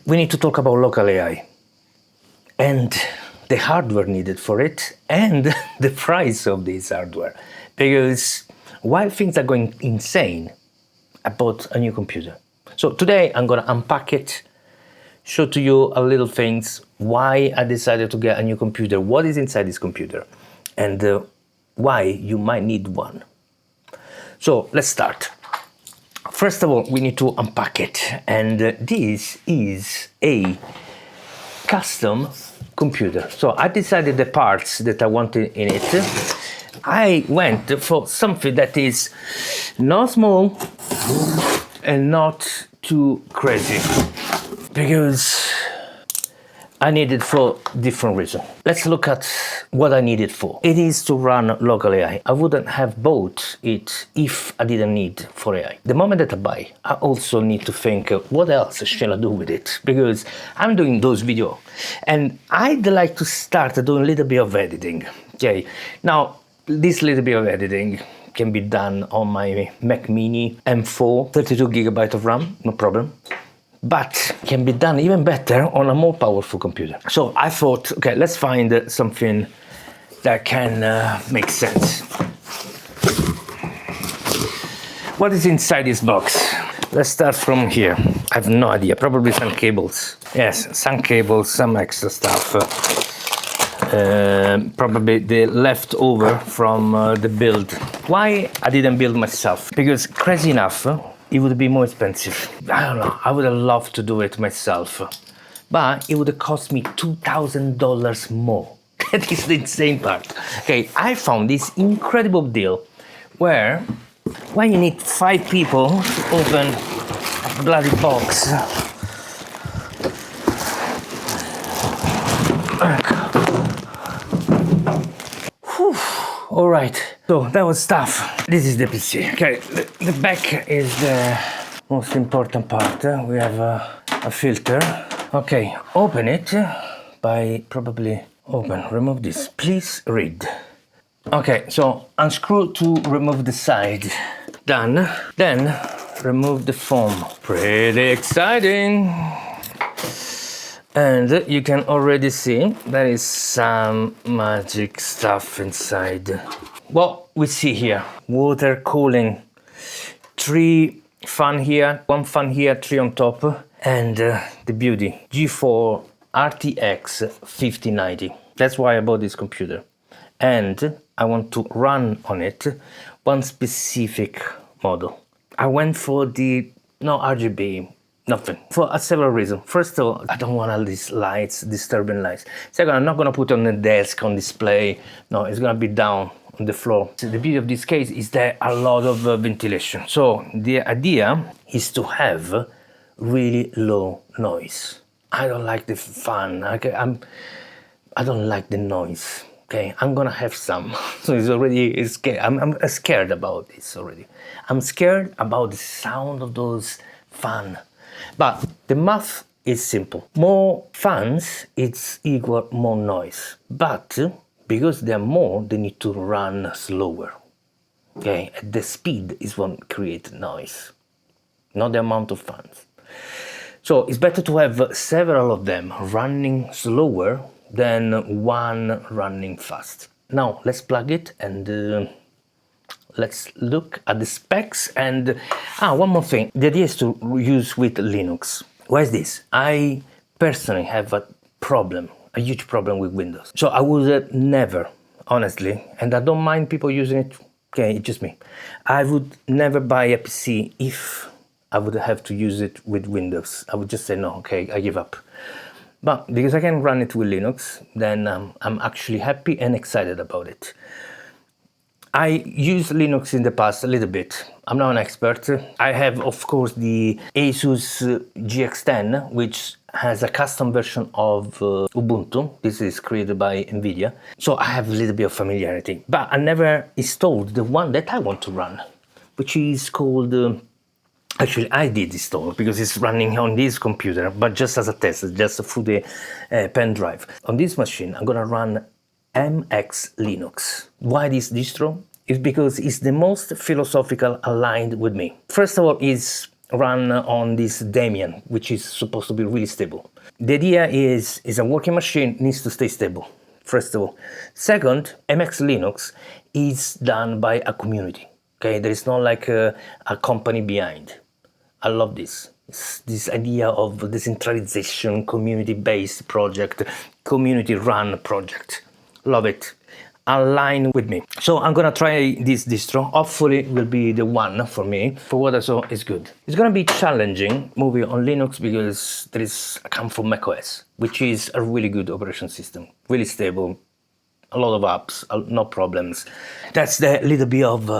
we need to talk about local AI and the hardware needed for it and the price of this hardware. Because while things are going insane, I bought a new computer. So today I'm gonna unpack it, show to you a little things, why I decided to get a new computer, what is inside this computer, and why you might need one. So let's start. First of all, we need to unpack it, and this is a custom computer. So I decided the parts that I wanted in it. I went for something that is not small and not too crazy, because I need it for different reasons. Let's look at what I need it for. It is to run local AI. I wouldn't have bought it if I didn't need for AI. The moment that I buy, I also need to think, what else shall I do with it? Because I'm doing those videos and I'd like to start doing a little bit of editing. Okay, now this little bit of editing can be done on my Mac Mini M4, 32 GB of RAM, no problem. But can be done even better on a more powerful computer. So I thought, okay, let's find something that can make sense. What is inside this box? Let's start from here. I have no idea, probably some cables. Yes, some cables, some extra stuff. Probably the leftover from the build. Why I didn't build myself? Because crazy enough, it would be more expensive. I don't know, I would have loved to do it myself, but it would have cost me $2,000 more. That is the insane part. Okay, I found this incredible deal where when you need 5 people to open a bloody box. Whew. All right, so that was tough. This is the PC. Okay, the back is the most important part. We have a filter. Okay, open it by probably open. Remove this. Please read. Okay, so unscrew to remove the side. Done. Then remove the foam. Pretty exciting. And you can already see there is some magic stuff inside. What we see here, water cooling, 3 fan here, 1 fan here, 3 on top, and the beauty, G4 RTX 5090. That's why I bought this computer. And I want to run on it one specific model. I went for the no RGB, nothing, for several reasons. First of all, I don't want all these lights, disturbing lights. Second, I'm not gonna put it on the desk, on display. No, it's gonna be down on the floor. So the beauty of this case is there a lot of ventilation. So the idea is to have really low noise. I don't like the fan. Okay, I don't like the noise. Okay, I'm gonna have some. So it's scared. I'm scared about this already. I'm scared about the sound of those fans. But the math is simple. More fans, it's equal more noise. But because there are more, they need to run slower. Okay, the speed is what creates noise, not the amount of fans. So it's better to have several of them running slower than one running fast. Now let's plug it and let's look at the specs. And one more thing, the idea is to use with Linux. Why is this? I personally have a huge problem with Windows. So I would never, honestly, and I don't mind people using it, okay, it's just me. I would never buy a PC if I would have to use it with Windows. I would just say, no, okay, I give up. But because I can run it with Linux, then I'm actually happy and excited about it. I used Linux in the past a little bit. I'm not an expert. I have, of course, the Asus GX10, which has a custom version of Ubuntu. This is created by NVIDIA. So I have a little bit of familiarity. But I never installed the one that I want to run, which is called... Actually, I did install because it's running on this computer, but just as a test, just through the pen drive. On this machine, I'm gonna run MX Linux. Why this distro? It's because it's the most philosophical aligned with me. First of all, it's run on this Debian, which is supposed to be really stable. The idea is a working machine needs to stay stable, first of all. Second, MX Linux is done by a community. Okay, there is not like a company behind. I love this. It's this idea of decentralization, community-based project, community-run project. Love it. Align with me. So I'm gonna try this distro. Hopefully it will be the one for me. For what I saw, it's good. It's gonna be challenging moving on Linux because I come from macOS, which is a really good operation system, really stable, a lot of apps, no problems. That's the little bit of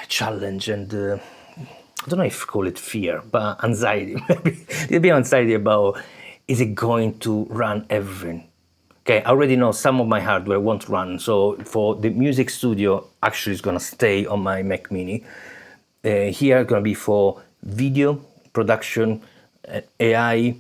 challenge and I don't know if call it fear, but anxiety. Maybe a little bit of anxiety about is it going to run everything. Okay, I already know some of my hardware won't run, so for the music studio, actually it's gonna stay on my Mac Mini. Here, gonna be for video production, AI,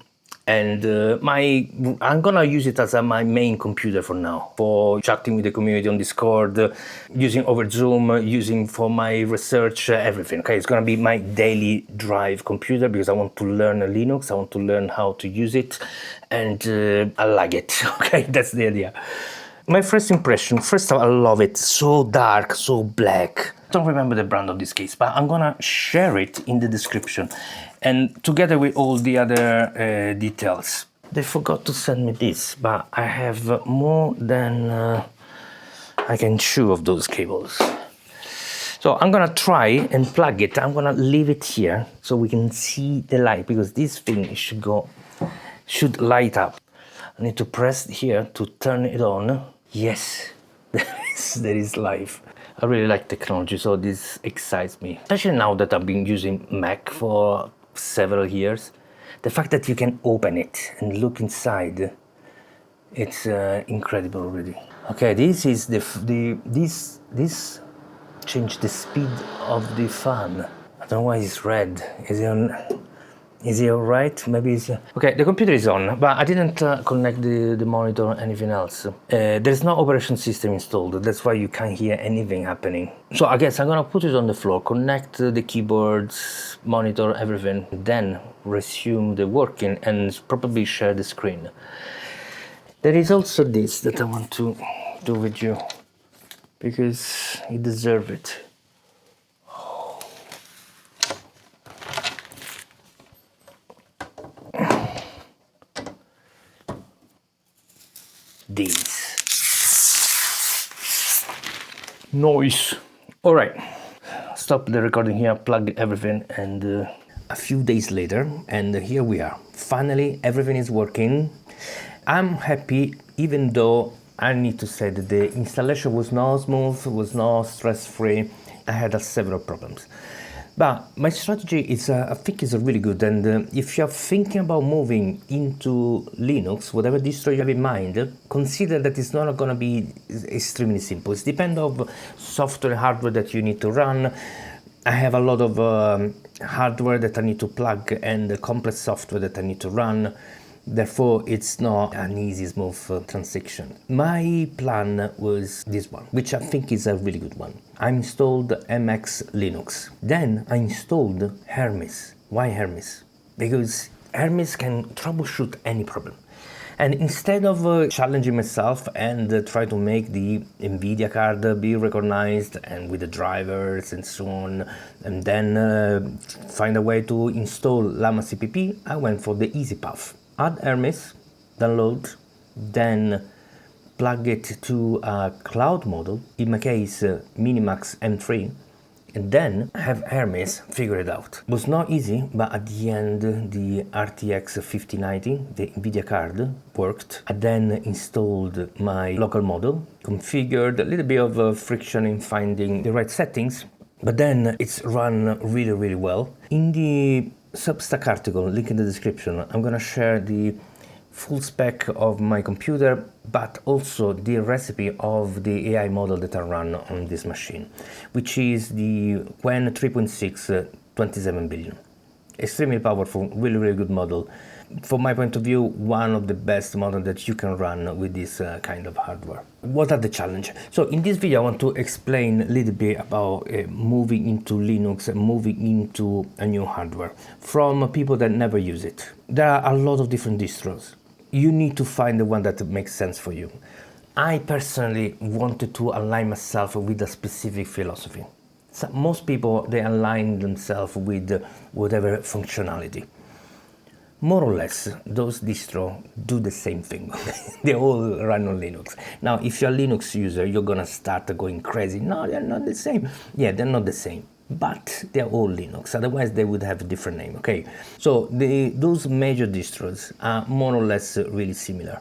and I'm gonna use it as my main computer for now, for chatting with the community on Discord, using over Zoom, using for my research, everything. Okay, it's gonna be my daily drive computer because I want to learn Linux, I want to learn how to use it, and I like it. Okay, that's the idea. My first impression, first of all, I love it. So dark, so black. I don't remember the brand of this case, but I'm gonna share it in the description and together with all the other details. They forgot to send me this, but I have more than I can chew of those cables. So I'm gonna try and plug it. I'm gonna leave it here so we can see the light because this thing should light up. I need to press here to turn it on. Yes, there is life. I really like technology, so this excites me. Especially now that I've been using Mac for several years. The fact that you can open it and look inside, it's incredible already. Okay, this is this changed the speed of the fan. I don't know why it's red. Is it alright? Maybe it's... Okay, the computer is on, but I didn't connect the monitor or anything else. There's no operation system installed, that's why you can't hear anything happening. So I guess I'm gonna put it on the floor, connect the keyboards, monitor, everything, then resume the working and probably share the screen. There is also this that I want to do with you, because you deserve it. These noise. All right, stop the recording here, plug everything, and a few days later, and here we are. Finally, everything is working. I'm happy, even though I need to say that the installation was not smooth, was not stress-free. I had several problems. But my strategy is, I think, is really good. And if you're thinking about moving into Linux, whatever distro you have in mind, consider that it's not going to be extremely simple. It depends on software and hardware that you need to run. I have a lot of hardware that I need to plug and complex software that I need to run. Therefore, it's not an easy, smooth transition. My plan was this one, which I think is a really good one. I installed MX Linux. Then I installed Hermes. Why Hermes? Because Hermes can troubleshoot any problem. And instead of challenging myself and try to make the NVIDIA card be recognized and with the drivers and so on, and then find a way to install Llama CPP, I went for the easy path. Add Hermes, download, then plug it to a cloud model, in my case Minimax M3, and then have Hermes figure it out. It was not easy, but at the end the RTX 5090, the NVIDIA card, worked. I then installed my local model, configured a little bit of friction in finding the right settings, but then it's run really, really well. In the Substack article, link in the description, I'm gonna share the full spec of my computer, but also the recipe of the AI model that I run on this machine, which is the Qwen 3.6 27 billion. Extremely powerful, really, really good model. from my point of view, one of the best models that you can run with this kind of hardware. What are the challenges? So in this video I want to explain a little bit about moving into Linux and moving into a new hardware from people that never use it. There are a lot of different distros. You need to find the one that makes sense for you. I personally wanted to align myself with a specific philosophy. So most people, they align themselves with whatever functionality. More or less, those distros do the same thing. They all run on Linux. Now, if you're a Linux user, you're gonna start going crazy. No, they're not the same. Yeah, they're not the same, but they're all Linux. Otherwise, they would have a different name, okay? So those major distros are more or less really similar.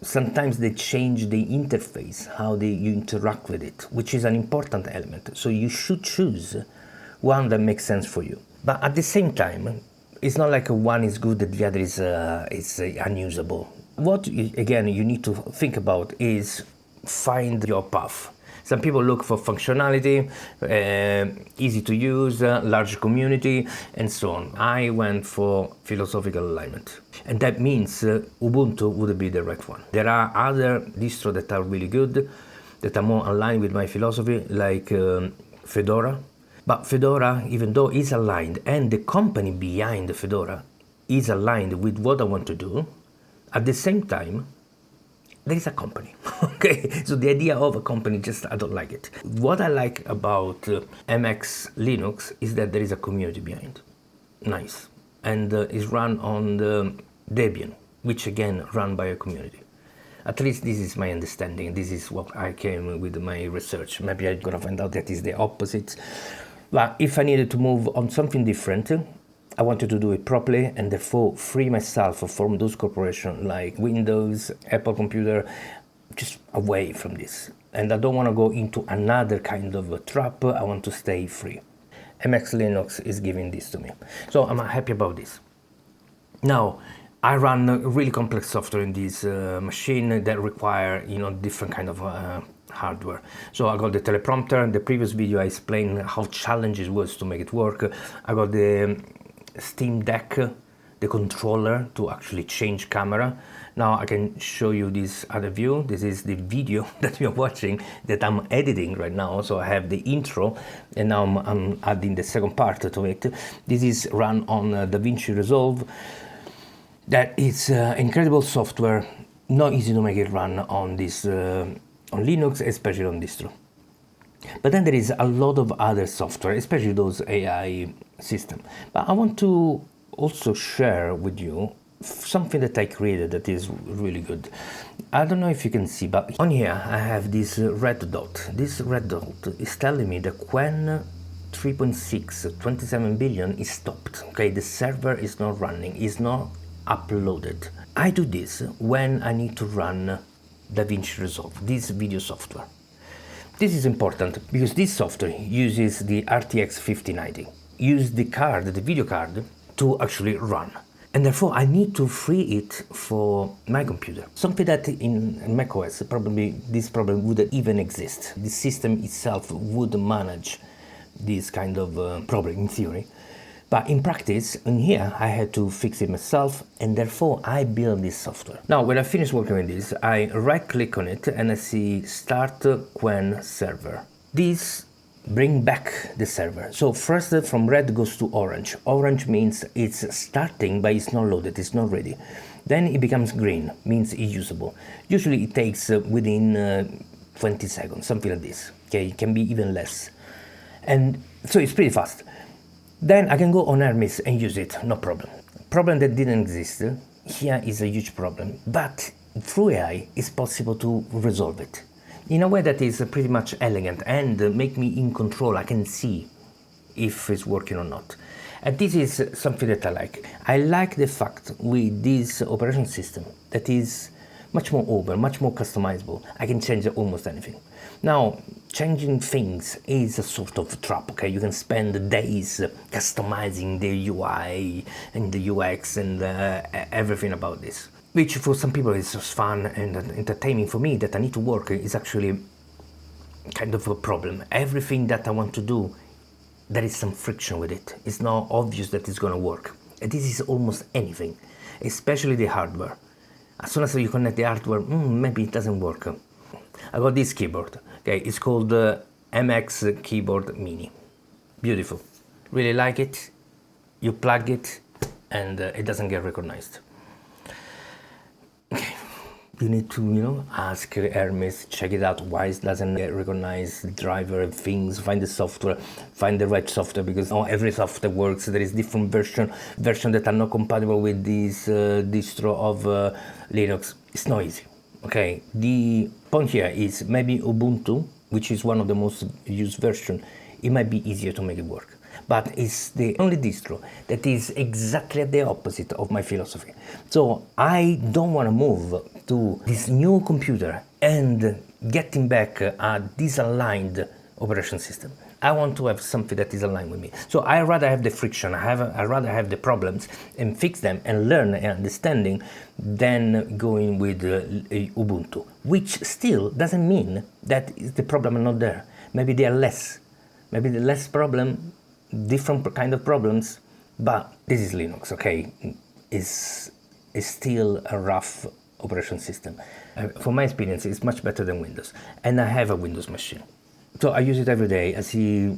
Sometimes they change the interface, how you interact with it, which is an important element. So you should choose one that makes sense for you. But at the same time, it's not like one is good and the other is unusable. What, again, you need to think about is find your path. Some people look for functionality, easy to use, large community, and so on. I went for philosophical alignment. And that means Ubuntu would be the right one. There are other distros that are really good, that are more aligned with my philosophy, like Fedora. But Fedora, even though it's aligned, and the company behind Fedora is aligned with what I want to do, at the same time, there is a company, okay? So the idea of a company, just I don't like it. What I like about MX Linux is that there is a community behind. Nice. And it's run on the Debian, which again, run by a community. At least this is my understanding. This is what I came with my research. Maybe I'm gonna find out that is the opposite. But if I needed to move on something different, I wanted to do it properly and therefore free myself from those corporations like Windows, Apple Computer, just away from this. And I don't want to go into another kind of a trap. I want to stay free. MX Linux is giving this to me. So I'm happy about this. Now, I run really complex software in this machine that require, different kind of hardware. So I got the teleprompter. In the previous video I explained how challenging it was to make it work. I got the Steam Deck, the controller to actually change camera. Now I can show you this other view. This is the video that you're watching that I'm editing right now. So I have the intro and now I'm adding the second part to it. This is run on DaVinci Resolve. That is incredible software, not easy to make it run on this on Linux, especially on distro. But then there is a lot of other software, especially those AI systems. But I want to also share with you something that I created that is really good. I don't know if you can see, but on here I have this red dot. This red dot is telling me that when 3.6, 27 billion is stopped, okay, the server is not running, is not uploaded. I do this when I need to run DaVinci Resolve, this video software. This is important because this software uses the RTX 5090, use the card, the video card, to actually run. And therefore I need to free it for my computer. Something that in macOS, probably this problem wouldn't even exist. The system itself would manage this kind of problem in theory. But in practice, in here, I had to fix it myself, and therefore I built this software. Now, when I finish working with this, I right-click on it and I see Start Qwen Server. This brings back the server. So first from red goes to orange. Orange means it's starting, but it's not loaded, it's not ready. Then it becomes green, means it's usable. Usually it takes within 20 seconds, something like this. Okay, it can be even less. And so it's pretty fast. Then I can go on Hermes and use it, no problem. Problem that didn't exist, here is a huge problem, but through AI it's possible to resolve it in a way that is pretty much elegant and make me in control. I can see if it's working or not. And this is something that I like. I like the fact with this operation system that is much more open, much more customizable. I can change almost anything. Now, changing things is a sort of trap, okay? You can spend days customizing the UI and the UX and everything about this. Which for some people is just fun and entertaining. For me, that I need to work is actually kind of a problem. Everything that I want to do, there is some friction with it. It's not obvious that it's gonna work. And this is almost anything. especially the hardware. As soon as you connect the hardware, maybe it doesn't work. I got this keyboard. Okay, it's called the MX Keyboard Mini. Beautiful. Really like it. You plug it and it doesn't get recognized. Okay. You need to, ask Hermes, check it out, why it doesn't get recognized, driver, things, find the software, find the right software, because not every software works. There is different versions that are not compatible with this distro of Linux. It's not easy, okay? The point here is maybe Ubuntu, which is one of the most used versions, it might be easier to make it work. But it's the only distro that is exactly the opposite of my philosophy. So I don't want to move to this new computer and getting back a disaligned operation system. I want to have something that is aligned with me. So I rather have the friction, I rather have the problems and fix them and learn and understanding than going with Ubuntu, which still doesn't mean that the problem is not there. Maybe they are less. Maybe the less problem, different kind of problems, but this is Linux, okay? It's still a rough operation system. From my experience, it's much better than Windows, and I have a Windows machine. So I use it every day. I see,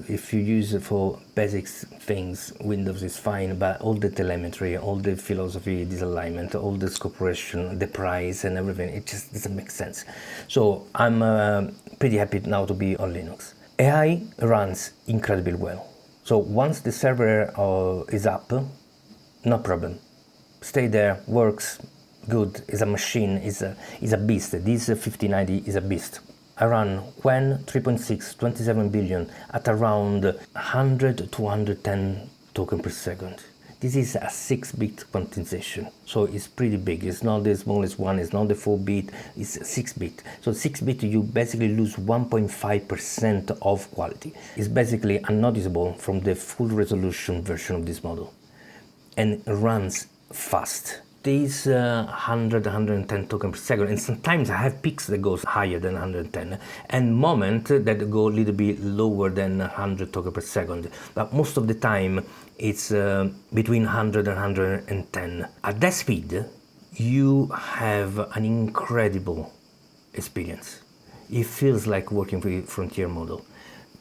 if you use it for basic things, Windows is fine, but all the telemetry, all the philosophy, disalignment, all the corporation, the price and everything, it just doesn't make sense. So I'm pretty happy now to be on Linux. AI runs incredibly well. So once the server is up, no problem. Stay there, works good, is a machine, is a beast. This 5090 is a beast. I run when 3.6, 27 billion at around 100 to 110 tokens per second. This is a 6-bit quantization, so it's pretty big. It's not the smallest one, it's not the 4-bit, it's 6-bit. So 6-bit, you basically lose 1.5% of quality. It's basically unnoticeable from the full resolution version of this model. And it runs fast. These 100, 110 tokens per second, and sometimes I have peaks that goes higher than 110, and moments that go a little bit lower than 100 tokens per second. But most of the time, it's between 100 and 110. At that speed, you have an incredible experience. It feels like working with Frontier model.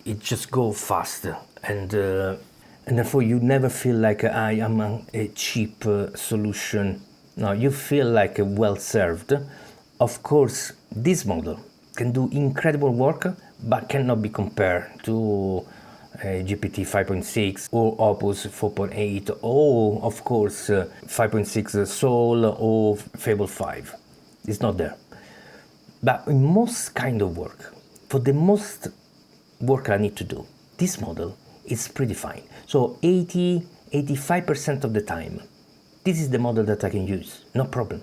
It just goes fast, and therefore you never feel like I am a cheap solution. No, you feel like well served. Of course, this model can do incredible work, but cannot be compared to GPT 5.6 or Opus 4.8 or, of course, 5.6 Soul or Fable 5. It's not there. But in most kind of work, for the most work I need to do, this model is pretty fine. So 85% of the time, this is the model that I can use, no problem.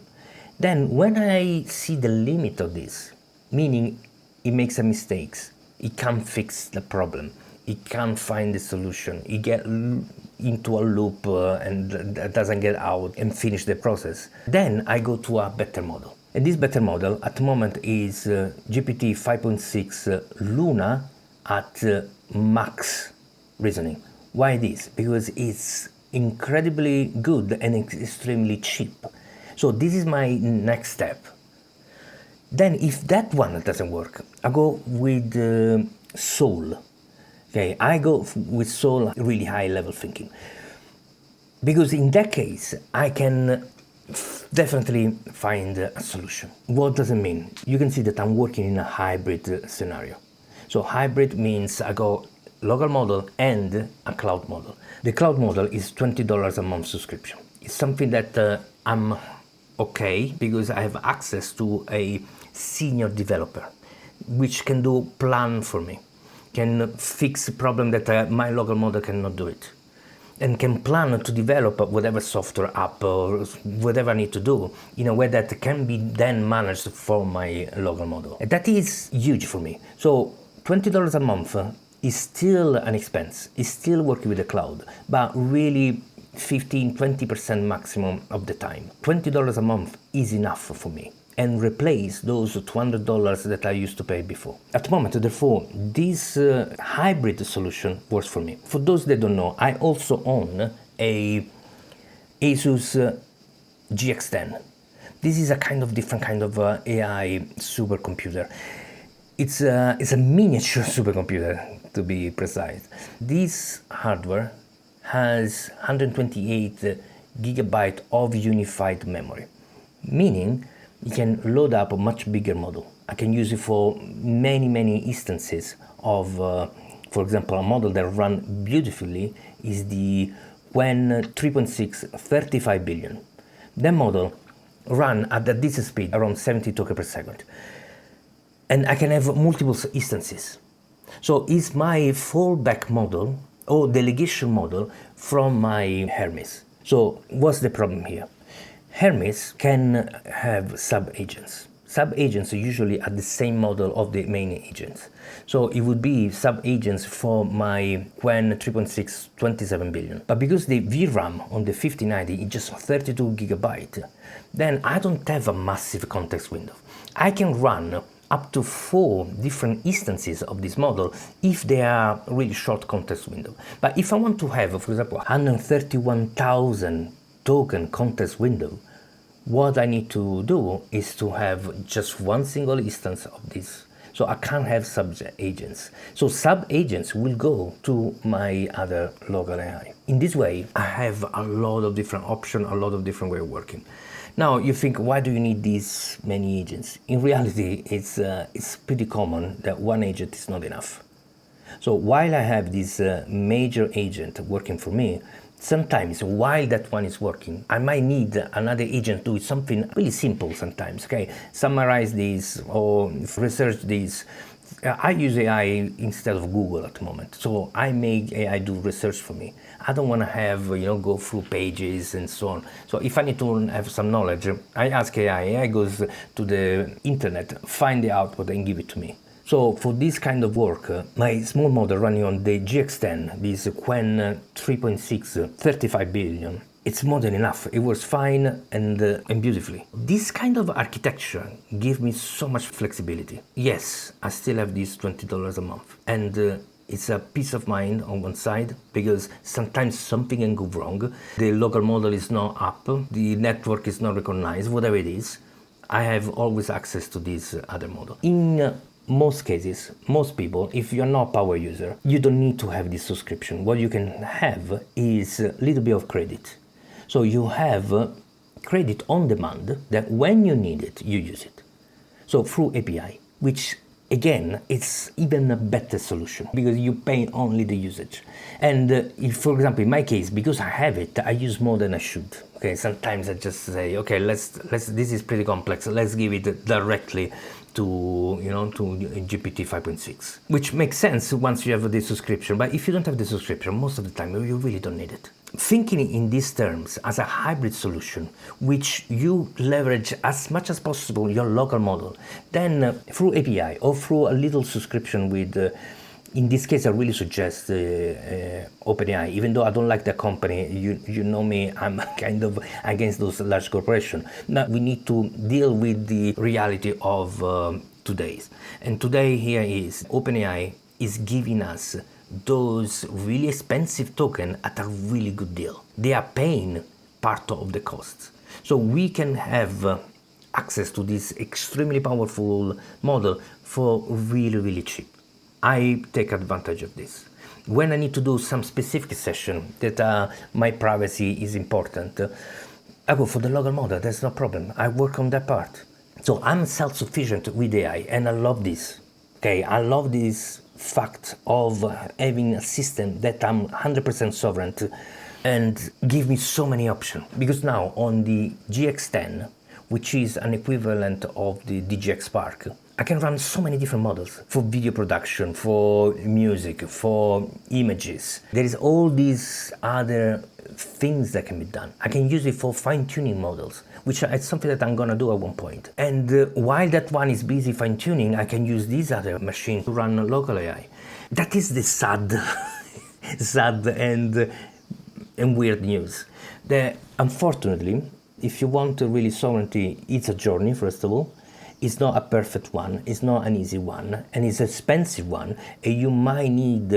Then when I see the limit of this, meaning it makes some mistakes, it can't fix the problem, it can't find the solution, it gets into a loop and doesn't get out and finish the process, then I go to a better model. And this better model at the moment is GPT 5.6 Luna at max reasoning. Why this? Because it's incredibly good and extremely cheap. So this is my next step. Then if that one doesn't work, I go with Soul. Okay, I go with Soul, really high level thinking. Because in that case, I can definitely find a solution. What does it mean? You can see that I'm working in a hybrid scenario. So hybrid means I go local model and a cloud model. The cloud model is $20 a month subscription. It's something that I'm okay because I have access to a senior developer which can do plan for me, can fix a problem that my local model cannot do it, and can plan to develop whatever software app or whatever I need to do in a way that can be then managed for my local model. And that is huge for me. So $20 a month is still an expense, is still working with the cloud, but really 15-20% maximum of the time. $20 a month is enough for me and replace those $200 that I used to pay before. At the moment, therefore, this hybrid solution works for me. For those that don't know, I also own a Asus GX10. This is a kind of different kind of AI supercomputer. It's a miniature supercomputer, to be precise. This hardware has 128 gigabyte of unified memory, meaning you can load up a much bigger model. I can use it for many instances of, for example, a model that runs beautifully is the Qwen 3.6 35 billion. That model run at the decent speed around 70 tokens per second. And I can have multiple instances. So it's my fallback model or delegation model from my Hermes. So what's the problem here? Hermes can have sub-agents. Sub-agents usually are the same model of the main agents. So it would be sub-agents for my Qwen 3.6 27 billion. But because the VRAM on the 5090 is just 32 gigabyte, then I don't have a massive context window. I can run up to 4 different instances of this model if they are really short context window. But if I want to have, for example, 131,000 token context window, what I need to do is to have just one single instance of this. So I can't have sub-agents. So sub-agents will go to my other local AI. In this way, I have a lot of different options, a lot of different way of working. Now you think, why do you need these many agents? In reality, it's pretty common that one agent is not enough. So while I have this major agent working for me, sometimes while that one is working, I might need another agent to do something really simple sometimes, okay? Summarize this or research this. I use AI instead of Google at the moment. So I make AI do research for me. I don't want to have, go through pages and so on. So if I need to have some knowledge, I ask AI. AI goes to the internet, find the output and give it to me. So for this kind of work, my small model running on the GX10, this Qwen 3.6 35 billion, it's more than enough. It works fine and beautifully. This kind of architecture gives me so much flexibility. Yes, I still have these $20 a month. And it's a peace of mind on one side, because sometimes something can go wrong. The local model is not up, the network is not recognized, whatever it is. I have always access to this other model. In most cases, most people, if you're not a power user, you don't need to have this subscription. What you can have is a little bit of credit. So you have credit on demand that when you need it, you use it. So through API, which again, it's even a better solution because you pay only the usage. And if, for example, in my case, because I have it, I use more than I should. Okay, sometimes I just say, okay, let's this is pretty complex. Let's give it directly to GPT 5.6, which makes sense once you have the subscription. But if you don't have the subscription, most of the time you really don't need it. Thinking in these terms as a hybrid solution, which you leverage as much as possible your local model, then through API or through a little subscription with, in this case, I really suggest OpenAI. Even though I don't like the company, you know me, I'm kind of against those large corporations. Now we need to deal with the reality of today's. And today here is OpenAI is giving us those really expensive tokens at a really good deal. They are paying part of the costs. So we can have access to this extremely powerful model for really cheap. I take advantage of this. When I need to do some specific session that my privacy is important, I go for the local model, there's no problem. I work on that part. So I'm self-sufficient with AI and I love this. Okay, I love this fact of having a system that I'm 100% sovereign to and give me so many options. Because now on the GX10, which is an equivalent of the DGX Spark, I can run so many different models for video production, for music, for images. There is all these other things that can be done. I can use it for fine-tuning models, which is something that I'm gonna do at one point. And while that one is busy fine-tuning, I can use this other machine to run local AI. That is the sad and weird news. That unfortunately, if you want really sovereignty, it's a journey, first of all. It's not a perfect one, it's not an easy one, and it's an expensive one, and you might need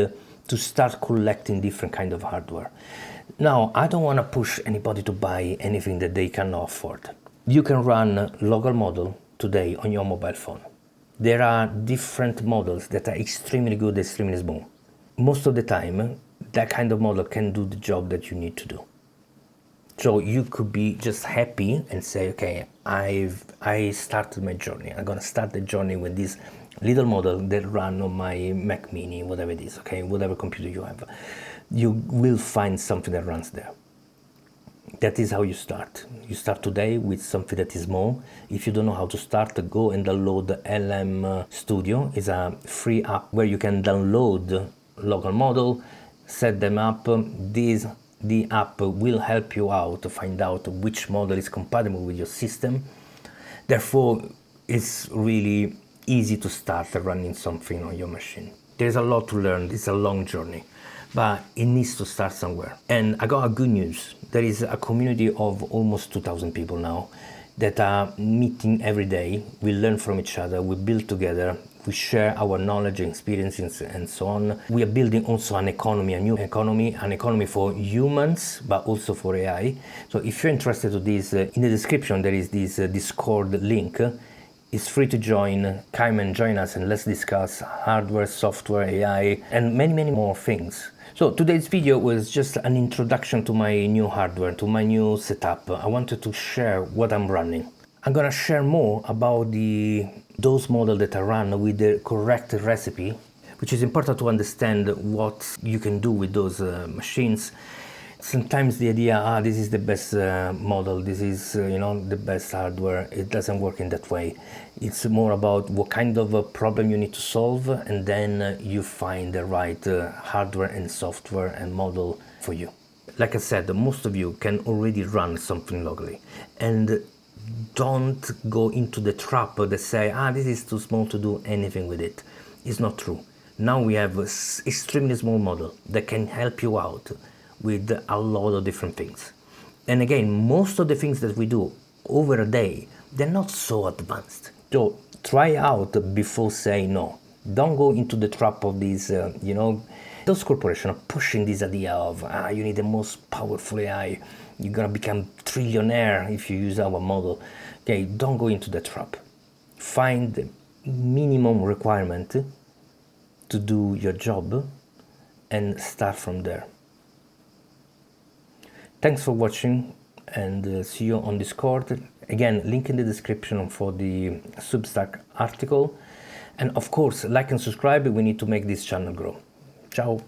to start collecting different kind of hardware. Now, I don't want to push anybody to buy anything that they cannot afford. You can run local model today on your mobile phone. There are different models that are extremely good, extremely small. Most of the time, that kind of model can do the job that you need to do. So you could be just happy and say, okay, I started my journey. I'm gonna start the journey with this little model that run on my Mac Mini, whatever it is, okay, whatever computer you have. You will find something that runs there. That is how you start. You start today with something that is small. If you don't know how to start, go and download LM Studio. It's a free app where you can download local model, set them up. The app will help you out to find out which model is compatible with your system. Therefore, it's really easy to start running something on your machine. There's a lot to learn. It's a long journey, but it needs to start somewhere. And I got a good news. There is a community of almost 2,000 people now that are meeting every day. We learn from each other, we build together, we share our knowledge and experiences and so on. We are building also an economy, a new economy, an economy for humans, but also for AI. So if you're interested in this, in the description there is this Discord link. It's free to join. Come and join us and let's discuss hardware, software, AI, and many, many more things. So today's video was just an introduction to my new hardware, to my new setup. I wanted to share what I'm running. I'm gonna share more about those models that I run with the correct recipe, which is important to understand what you can do with those machines. Sometimes the idea, this is the best model, this is the best hardware, it doesn't work in that way. It's more about what kind of a problem you need to solve, and then you find the right hardware and software and model for you. Like I said, most of you can already run something locally, and don't go into the trap that say, this is too small to do anything with it. It's not true. Now we have an extremely small model that can help you out with a lot of different things. And again, most of the things that we do over a day, they're not so advanced. So try out before saying no. Don't go into the trap of these, those corporations are pushing this idea of, you need the most powerful AI. You're gonna become trillionaire if you use our model. Okay, don't go into the trap. Find the minimum requirement to do your job and start from there. Thanks for watching, and see you on Discord. Again, link in the description for the Substack article. And of course, like and subscribe. We need to make this channel grow. Ciao.